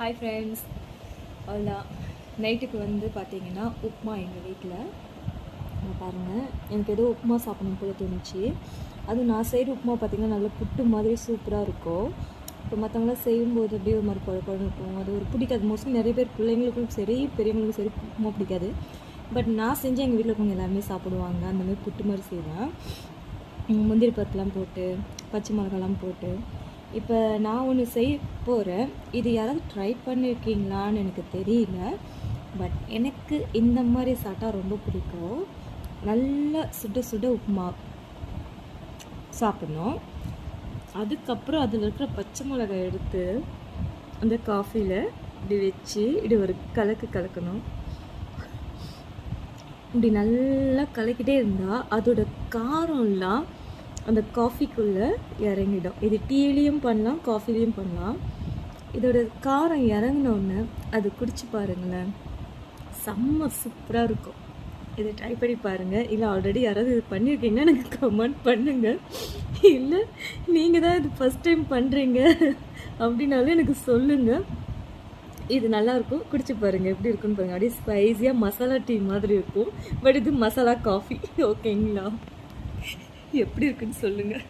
Hi friends, அவ்வளோதான். நைட்டுக்கு வந்து பார்த்தீங்கன்னா உப்புமா எங்கள் வீட்டில். பாருங்கள், எனக்கு ஏதோ உப்புமா சாப்பிடணும் போல தோணுச்சு. அதுவும் நான் செய்கிற உப்புமா பார்த்திங்கன்னா நல்லா புட்டு மாதிரி சூப்பராக இருக்கும். இப்போ மற்றவங்களாம் செய்யும்போது அப்படியே ஒரு மாதிரி குழப்பம் இருக்கும். அது ஒரு பிடிக்காது. மோஸ்ட்லி நிறைய பேர் பிள்ளைங்களுக்கும் சரி பெரியவங்களுக்கும் சரி உப்புமா பிடிக்காது. பட் நான் செஞ்சு எங்கள் வீட்டில் இருக்கவங்க எல்லாருமே சாப்பிடுவாங்க. அந்தமாதிரி புட்டு மாதிரி செய்வேன். முந்திரி பருப்புலாம் போட்டு பச்சை மிளகாலாம் போட்டு. இப்போ நான் ஒன்று செய்ய போகிறேன். இது யாராவது ட்ரை பண்ணியிருக்கீங்களான்னு எனக்கு தெரியல. பட் எனக்கு இந்த மாதிரி சாப்பிட்டா ரொம்ப பிடிக்கும். நல்லா சுட சுட உப்புமா சாப்பிட்ணும். அதுக்கப்புறம் அதில் இருக்கிற பச்சை மிளகாய் எடுத்து அந்த காஃபியில் இப்படி வச்சு இப்படி ஒரு கலக்கணும். இப்படி நல்லா கலக்கிட்டே இருந்தால் அதோட காரம்லாம் அந்த காஃபிக்குள்ளே இறங்கிடும். இது டீலேயும் பண்ணலாம், காஃபிலையும் பண்ணலாம். இதோட காரம் இறங்கினோடனே அது குடிச்சு பாருங்களேன், செம்ம சூப்பராக இருக்கும். இதை ட்ரை பண்ணி பாருங்கள். இல்லை ஆல்ரெடி யாராவது இது பண்ணியிருக்கீங்கன்னா எனக்கு கமெண்ட் பண்ணுங்கள். இல்லை நீங்கள் தான் இது ஃபஸ்ட் டைம் பண்ணுறீங்க அப்படின்னாலும் எனக்கு சொல்லுங்கள். இது நல்லாயிருக்கும், குடிச்சு பாருங்கள் எப்படி இருக்குன்னு பாருங்கள். அப்படியே ஸ்பைஸியாக மசாலா டீ மாதிரி இருக்கும். பட் இது மசாலா காஃபி. ஓகேங்களா? எப்படி இருக்குன்னு சொல்லுங்கள்.